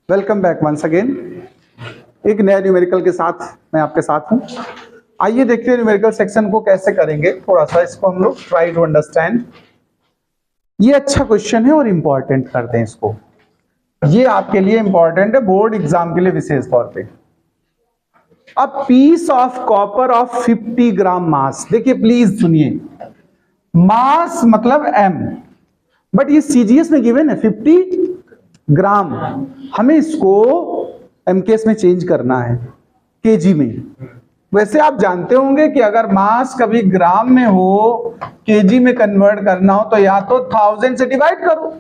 Welcome back once again. एक नया numerical के साथ मैं आपके साथ हूं। आइए देखते हैं न्यूमेरिकल सेक्शन को कैसे करेंगे। थोड़ा सा इसको हम लोग ट्राई टू अंडरस्टैंड। ये अच्छा क्वेश्चन है और इंपॉर्टेंट करते हैं इसको। ये आपके लिए इंपॉर्टेंट है बोर्ड एग्जाम के लिए विशेष तौर पे। A piece of copper of 50 gram mass. देखिए प्लीज सुनिए, मास मतलब एम, बट ये सीजीएस में गिवन है 50 ग्राम। हमें इसको एमकेएस में चेंज करना है केजी में। वैसे आप जानते होंगे कि अगर मास कभी ग्राम में हो, केजी में कन्वर्ट करना हो तो या तो 1000 से डिवाइड करो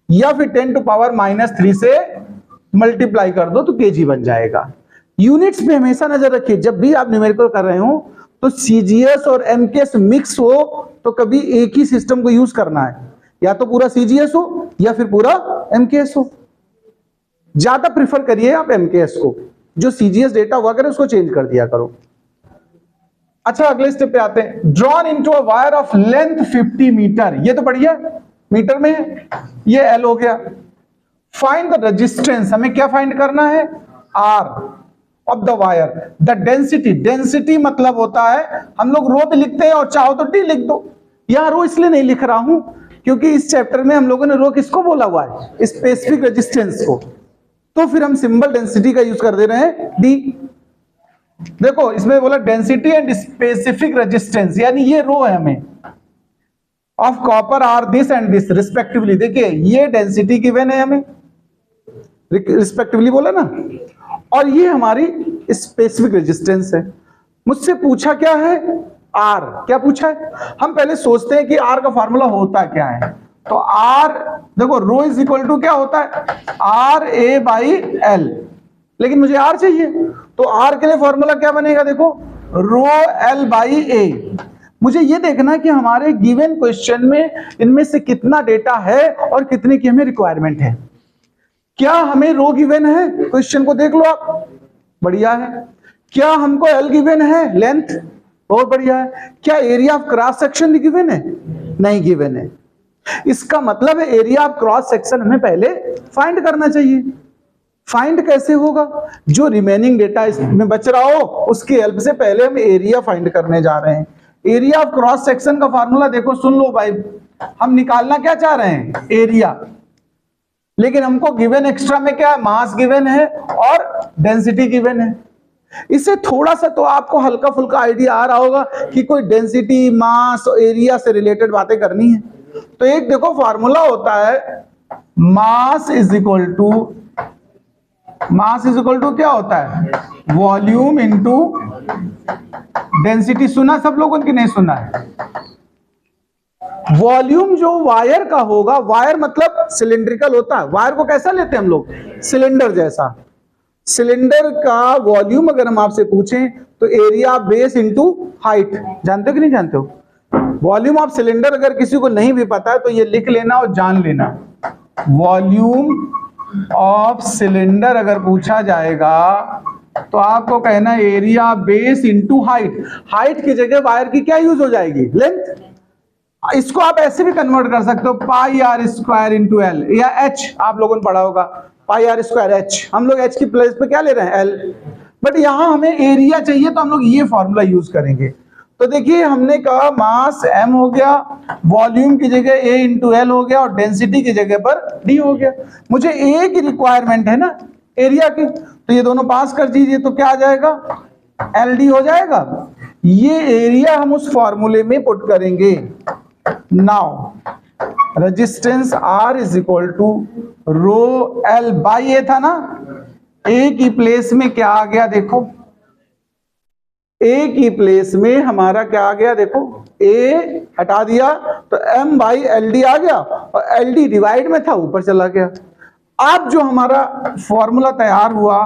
या फिर 10⁻³ से मल्टीप्लाई कर दो तो केजी बन जाएगा। यूनिट्स पे हमेशा नजर रखिए, जब भी आप न्यूमेरिकल कर रहे हो तो सीजीएस और एमकेएस मिक्स हो तो कभी एक ही सिस्टम को यूज करना है, या तो पूरा सीजीएस हो या फिर पूरा एमकेएस हो। ज्यादा प्रिफर करिए आप एमकेएस को, जो सीजीएस डेटा हुआ करे उसको चेंज कर दिया करो। अच्छा, अगले स्टेप पे आते हैं। Drawn into a wire of length 50 metre. ये तो बढ़िया मीटर में है, ये एल हो गया। फाइंड द रेजिस्टेंस, हमें क्या फाइंड करना है? R of the wire. The density, density मतलब होता है, हम लोग रो भी लिखते हैं और चाहो तो डी लिख दो। यहां रो इसलिए नहीं लिख रहा हूं क्योंकि इस चैप्टर में हम लोगों ने रो किसको बोला हुआ है? स्पेसिफिक रेजिस्टेंस को। तो फिर हम सिंबल डेंसिटी का यूज कर दे रहे हैं डी। देखो इसमें बोला डेंसिटी एंड स्पेसिफिक रेजिस्टेंस, यानी ये रो है हमें of copper R this and this respectively. देखिए ये डेंसिटी गिवन है हमें, रिस्पेक्टिवली बोला ना, और ये हमारी स्पेसिफिक रेजिस्टेंस है। मुझसे पूछा क्या है? आर। क्या पूछा है? हम पहले सोचते हैं कि आर का फॉर्मूला होता क्या है। तो आर देखो, रो इज इक्वल टू क्या होता है? R A by L. लेकिन मुझे आर चाहिए, तो आर के लिए फॉर्मूला क्या बनेगा? देखो, रो एल बाई ए। मुझे ये देखना है कि हमारे गिवन क्वेश्चन में इनमें से कितना डेटा है और कितने की हमें रिक्वायरमेंट है। क्या हमें रो गिवन है? क्वेश्चन को देख लो आप, बढ़िया है। क्या हमको एल गिवन है? लेंथ, बहुत बढ़िया है। क्या area of cross section given है? नहीं गिवन है। इसका मतलब है एरिया ऑफ क्रॉस सेक्शन हमें पहले फाइंड करना चाहिए। फाइंड कैसे होगा? जो रिमेनिंग डेटा इसमें बच रहा हो उसकी हेल्प से पहले हम एरिया फाइंड करने जा रहे हैं। एरिया ऑफ क्रॉस सेक्शन का फार्मूला देखो, सुन लो भाई। हम निकालना क्या चाह रहे हैं? एरिया। लेकिन हमको गिवन एक्स्ट्रा में क्या है? मास गिवन है और डेंसिटी गिवन है। इससे थोड़ा सा तो आपको हल्का फुल्का आइडिया आ रहा होगा कि कोई डेंसिटी, मास और एरिया से रिलेटेड बातें करनी है। तो एक देखो फॉर्मूला होता है, मास इज इक्वल टू क्या होता है? Volume into density. सुना सब लोगों की? नहीं सुना है? वॉल्यूम जो वायर का होगा, वायर मतलब सिलिंड्रिकल होता है। वायर को कैसा लेते हैं हम लोग? सिलेंडर जैसा। सिलेंडर का वॉल्यूम अगर हम आपसे पूछें तो एरिया बेस इनटू हाइट। जानते हो कि नहीं जानते हो? वॉल्यूम ऑफ सिलेंडर अगर किसी को नहीं भी पता है तो ये लिख लेना और जान लेना। वॉल्यूम ऑफ सिलेंडर अगर पूछा जाएगा तो आपको कहना है area base into height. Height की जगह वायर की क्या यूज हो जाएगी? लेंथ। इसको आप ऐसे भी कन्वर्ट कर सकते हो, पाई आर स्क्वायर इंटू एल, या एच। आप लोगों ने पढ़ा होगा पाई आर स्क्वायर एच। हम लोग एच की प्लेस पे क्या ले रहे हैं? एल। बट यहां हमें एरिया चाहिए तो हम लोग ये फॉर्मूला यूज करेंगे। तो देखिए हमने कहा मास m हो गया, वॉल्यूम की जगह a इंटू एल हो गया और डेंसिटी की जगह पर d हो गया। मुझे a की रिक्वायरमेंट है ना, एरिया की, तो ये दोनों पास कर दीजिए तो क्या आ जाएगा? LD हो जाएगा। ये एरिया हम उस फॉर्मूले में पुट करेंगे। Now resistance R is equal to rho L by A था ना, A की प्लेस में क्या आ गया? देखो A की प्लेस में हमारा क्या आ गया? देखो A हटा दिया तो M बाई LD आ गया और LD डिवाइड में था, ऊपर चला गया। अब जो हमारा फॉर्मूला तैयार हुआ,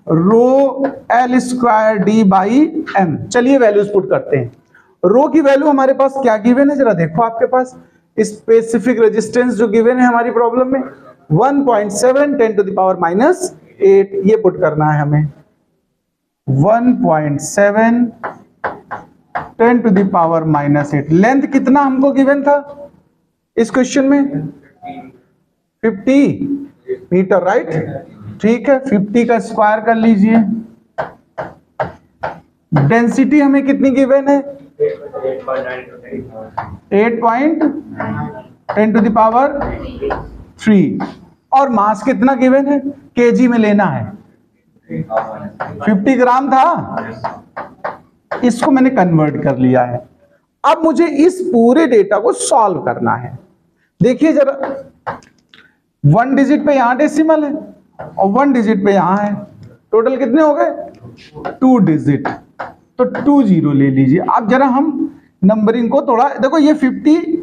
rho L square D by M. चलिए वैल्यूज पुट करते हैं। रो की वैल्यू हमारे पास क्या गिवन है? जरा देखो आपके पास स्पेसिफिक रेजिस्टेंस जो गिवन है हमारी प्रॉब्लम में 1.7 10⁻⁻8। ये पुट करना है हमें 1.7 10⁻⁻8। लेंथ कितना हमको गिवन था इस क्वेश्चन में? 50 मीटर, राइट। ठीक है, 50 का स्क्वायर कर लीजिए। डेंसिटी हमें कितनी गिवन है? 8.10⁻³ और मास कितना गिवन है? केजी में लेना है। 50 ग्राम था, इसको मैंने कन्वर्ट कर लिया है। अब मुझे इस पूरे डेटा को सॉल्व करना है। देखिए जरा, 1 डिजिट पे यहां डेसिमल है और 1 डिजिट पे यहां है, टोटल कितने हो गए? 2 डिजिट, तो 2 0 ले लीजिए। अब जरा हम नंबरिंग को थोड़ा देखो, ये 50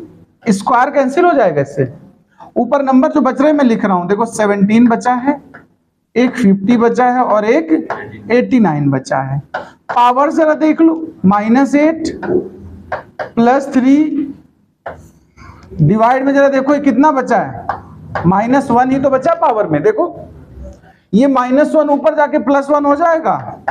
स्क्वायर कैंसिल हो जाएगा इससे, ऊपर नंबर जो बच रहे हैं मैं लिख रहा हूं, देखो 17 बचा है, एक 50 बचा है और एक 89 बचा है। पावर जरा देख लो, -8 +3 डिवाइड में जरा देखो ये कितना बचा है? -1 ही तो बचा पावर में। देखो ये -1 ऊपर जाके +1 हो जाएगा।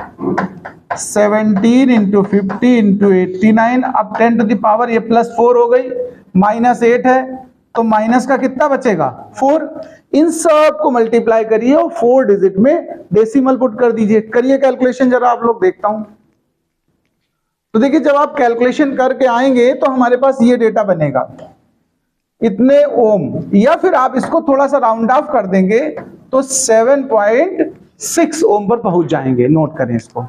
17 × 50 × 89, अब 10 टू द पावर ये +4 हो गई, -8 है तो माइनस का कितना बचेगा? 4। इन सब को मल्टीप्लाई करिए और 4 डिजिट में डेसिमल पुट कर दीजिए। करिए कैलकुलेशन जरा आप लोग, देखता हूं। तो देखिए जब आप कैलकुलेशन करके आएंगे तो हमारे पास ये डेटा बनेगा, इतने ओम, या फिर आप इसको थोड़ा सा राउंड ऑफ कर देंगे तो 7.6 ओम पर पहुंच जाएंगे। नोट करें इसको।